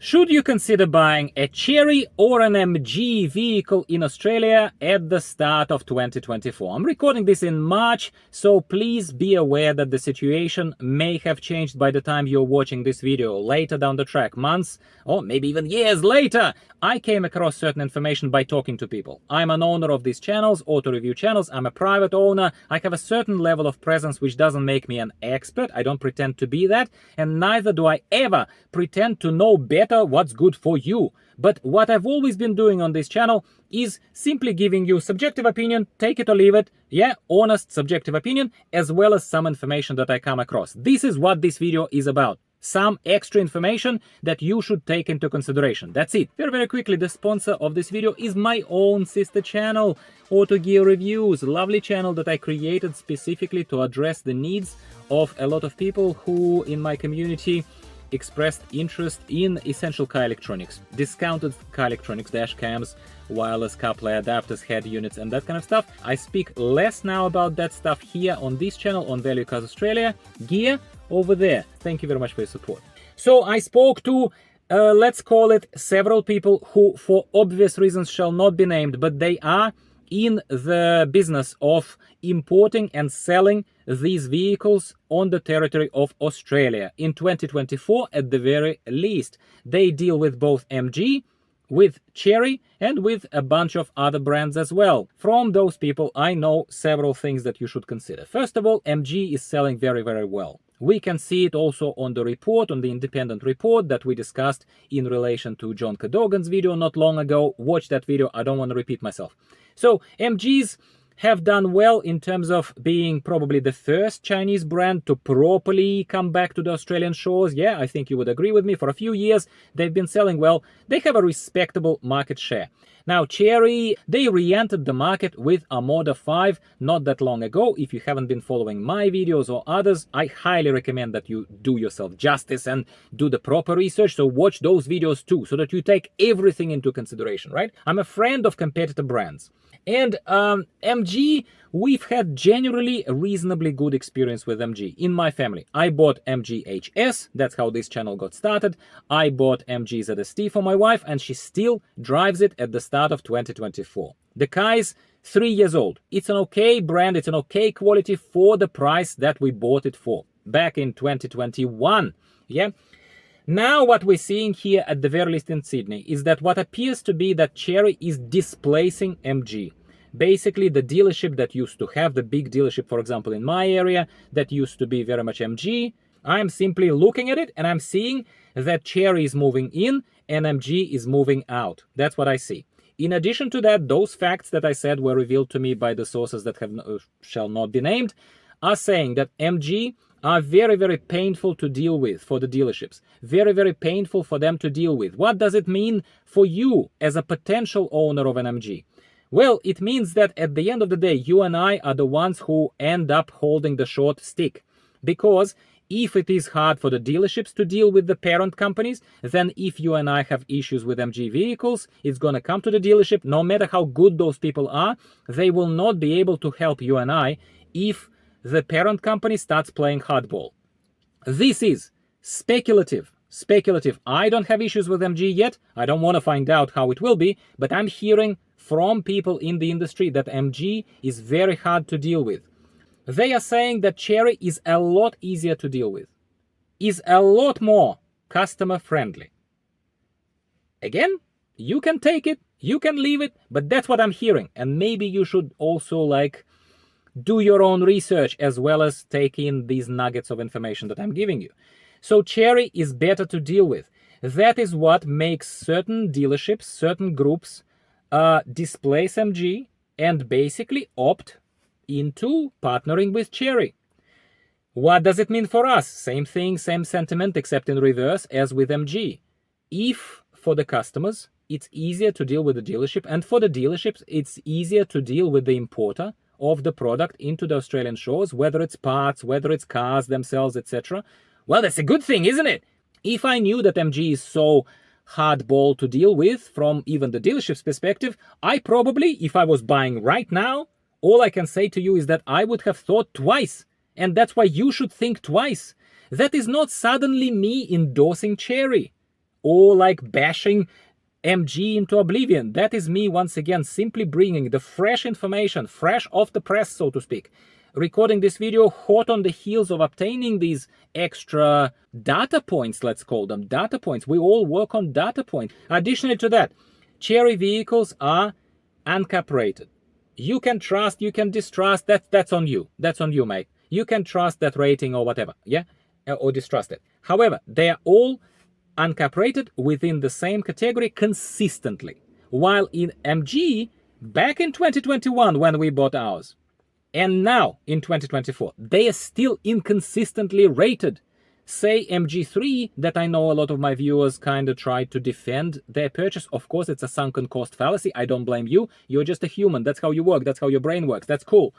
Should you consider buying a Chery or an MG vehicle in Australia at the start of 2024? I'm recording this in March, so please be aware that the situation may have changed by the time you're watching this video. Later down the track, months or maybe even years later, I came across certain information by talking to people. I'm an owner of these channels, auto review channels. I'm a private owner. I have a certain level of presence which doesn't make me an expert. I don't pretend to be that, and neither do I ever pretend to know better what's good for you. But what I've always been doing on this channel is simply giving you subjective opinion, take it or leave it, honest subjective opinion, as well as some information that I come across. This is what this video is about. Some extra information that you should take into consideration. That's it. Very, very quickly, the sponsor of this video is my own sister channel, Auto Gear Reviews, lovely channel that I created specifically to address the needs of a lot of people who in my community expressed interest in essential car electronics, discounted car electronics, dash cams, wireless CarPlay adapters, head units, and that kind of stuff. I speak less now about that stuff here on this channel on Value Cars Australia. Gear over there. Thank you very much for your support. So I spoke to, let's call it, several people who, for obvious reasons, shall not be named, but they are in the business of importing and selling these vehicles on the territory of Australia. In 2024, at the very least, they deal with both MG, with Chery, and with a bunch of other brands as well. From those people, I know several things that you should consider. First of all, MG is selling very, very well. We can see it also on the report, on the independent report that we discussed in relation to John Cadogan's video not long ago. Watch that video, I don't want to repeat myself. So MGs have done well in terms of being probably the first Chinese brand to properly come back to the Australian shores. Yeah, I think you would agree with me. For a few years, they've been selling well. They have a respectable market share. Now, Chery, they re-entered the market with a Model 5 not that long ago. If you haven't been following my videos or others, I highly recommend that you do yourself justice and do the proper research. So watch those videos too, so that you take everything into consideration, right? I'm a friend of competitor brands. And MG, we've had generally a reasonably good experience with MG. In my family, I bought MG HS. That's how this channel got started. I bought MG ZST for my wife, and she still drives it at the start of 2024. The car is 3 years old. It's an okay brand. It's an okay quality for the price that we bought it for back in 2021. Yeah. Now what we're seeing here at the very least in Sydney is that what appears to be that Chery is displacing MG. Basically, the dealership that used to have, the big dealership, for example, in my area, that used to be very much MG, I'm simply looking at it and I'm seeing that Chery is moving in and MG is moving out. That's what I see. In addition to that, those facts that I said were revealed to me by the sources that shall not be named are saying that MG are very, very painful to deal with for the dealerships. Very, very painful for them to deal with. What does it mean for you as a potential owner of an MG? Well, it means that at the end of the day, you and I are the ones who end up holding the short stick. Because if it is hard for the dealerships to deal with the parent companies, then if you and I have issues with MG vehicles, it's going to come to the dealership. No matter how good those people are, they will not be able to help you and I if the parent company starts playing hardball. This is speculative. Speculative. I don't have issues with MG yet. I don't want to find out how it will be, but I'm hearing from people in the industry that MG is very hard to deal with. They are saying that Chery is a lot easier to deal with, is a lot more customer friendly. Again, you can take it, you can leave it, but that's what I'm hearing. And maybe you should also do your own research as well as take in these nuggets of information that I'm giving you. So Chery is better to deal with. That is what makes certain dealerships, certain groups displace MG and basically opt into partnering with Chery. What does it mean for us? Same thing, same sentiment, except in reverse as with MG. If for the customers, it's easier to deal with the dealership, and for the dealerships, it's easier to deal with the importer of the product into the Australian shores, whether it's parts, whether it's cars themselves, etc. Well, that's a good thing, isn't it? If I knew that MG is so hardball to deal with from even the dealership's perspective, I probably, if I was buying right now, all I can say to you is that I would have thought twice. And that's why you should think twice. That is not suddenly me endorsing Chery. or like bashing MG into oblivion. That is me once again simply bringing the fresh information, fresh off the press, so to speak. Recording this video hot on the heels of obtaining these extra data points, let's call them data points. We all work on data points. Additionally to that, Chery vehicles are ANCAP rated. You can trust, you can distrust, that's on you. That's on you, mate. You can trust that rating or whatever, yeah? Or distrust it. However, they are all ANCAP rated within the same category consistently. While in MG, back in 2021 when we bought ours, and now in 2024, they are still inconsistently rated. Say MG3, that I know a lot of my viewers kind of tried to defend their purchase. Of course, it's a sunken cost fallacy. I don't blame you. You're just a human. That's how you work. That's how your brain works. That's cool.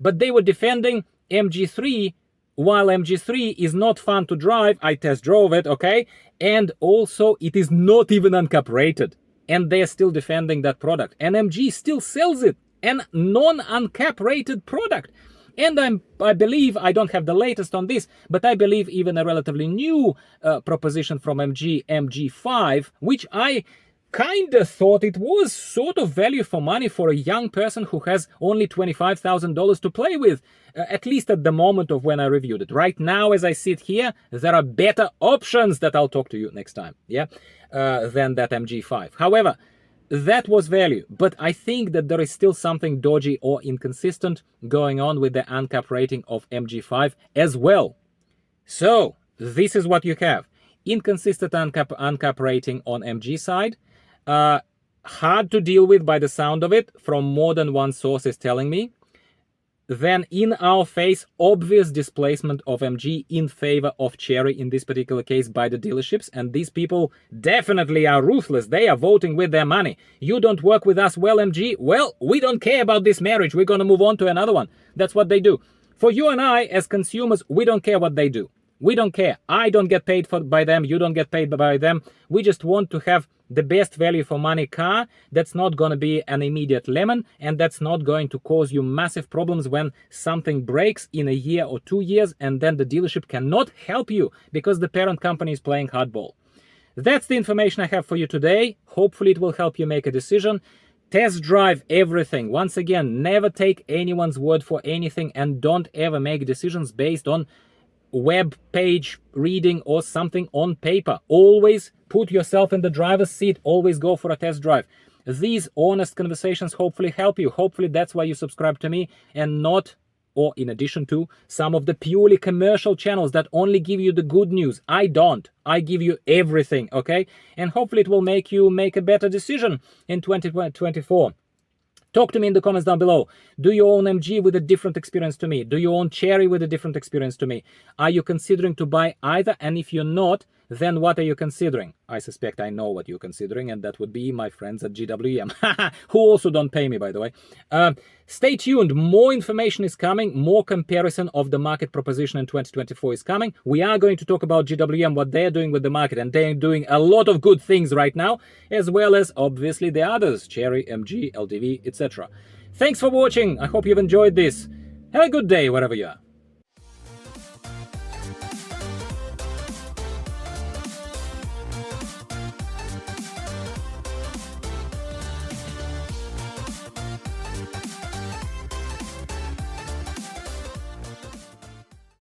But they were defending MG3, while MG3 is not fun to drive. I test drove it, okay? And also, it is not even ANCAP rated. And they're still defending that product. And MG still sells it. An non-ANCAP rated product. And I believe, I don't have the latest on this, but I believe even a relatively new proposition from MG, MG5, which I kind of thought it was sort of value for money for a young person who has only $25,000 to play with, at least at the moment of when I reviewed it. Right now, as I sit here, there are better options that I'll talk to you next time, yeah, than that MG5. However, that was value, but I think that there is still something dodgy or inconsistent going on with the ANCAP rating of MG5 as well. So, this is what you have. Inconsistent ANCAP rating on MG side. Hard to deal with by the sound of it, from more than one source is telling me. Then in our face, obvious displacement of MG in favor of Chery in this particular case by the dealerships. And these people definitely are ruthless. They are voting with their money. You don't work with us well, MG? Well, we don't care about this marriage. We're going to move on to another one. That's what they do. For you and I, as consumers, we don't care what they do. We don't care. I don't get paid by them. You don't get paid by them. We just want to have the best value for money car that's not going to be an immediate lemon, and that's not going to cause you massive problems when something breaks in a year or 2 years, and then the dealership cannot help you because the parent company is playing hardball. That's the information I have for you today. Hopefully it will help you make a decision. Test drive everything. Once again, never take anyone's word for anything, and don't ever make decisions based on web page reading or something on paper. Always put yourself in the driver's seat. Always go for a test drive. These honest conversations hopefully help you. Hopefully that's why you subscribe to me, and not, or in addition to, some of the purely commercial channels that only give you the good news. I don't. I give you everything, okay? And hopefully it will make you make a better decision in 2024. Talk to me in the comments down below. Do you own MG with a different experience to me? Do you own Chery with a different experience to me? Are you considering to buy either? And if you're not, then what are you considering? I suspect I know what you're considering, and that would be my friends at GWM, who also don't pay me, by the way. Stay tuned. More information is coming. More comparison of the market proposition in 2024 is coming. We are going to talk about GWM, what they're doing with the market, and they're doing a lot of good things right now, as well as, obviously, the others, Chery, MG, LDV, etc. Thanks for watching. I hope you've enjoyed this. Have a good day wherever you are.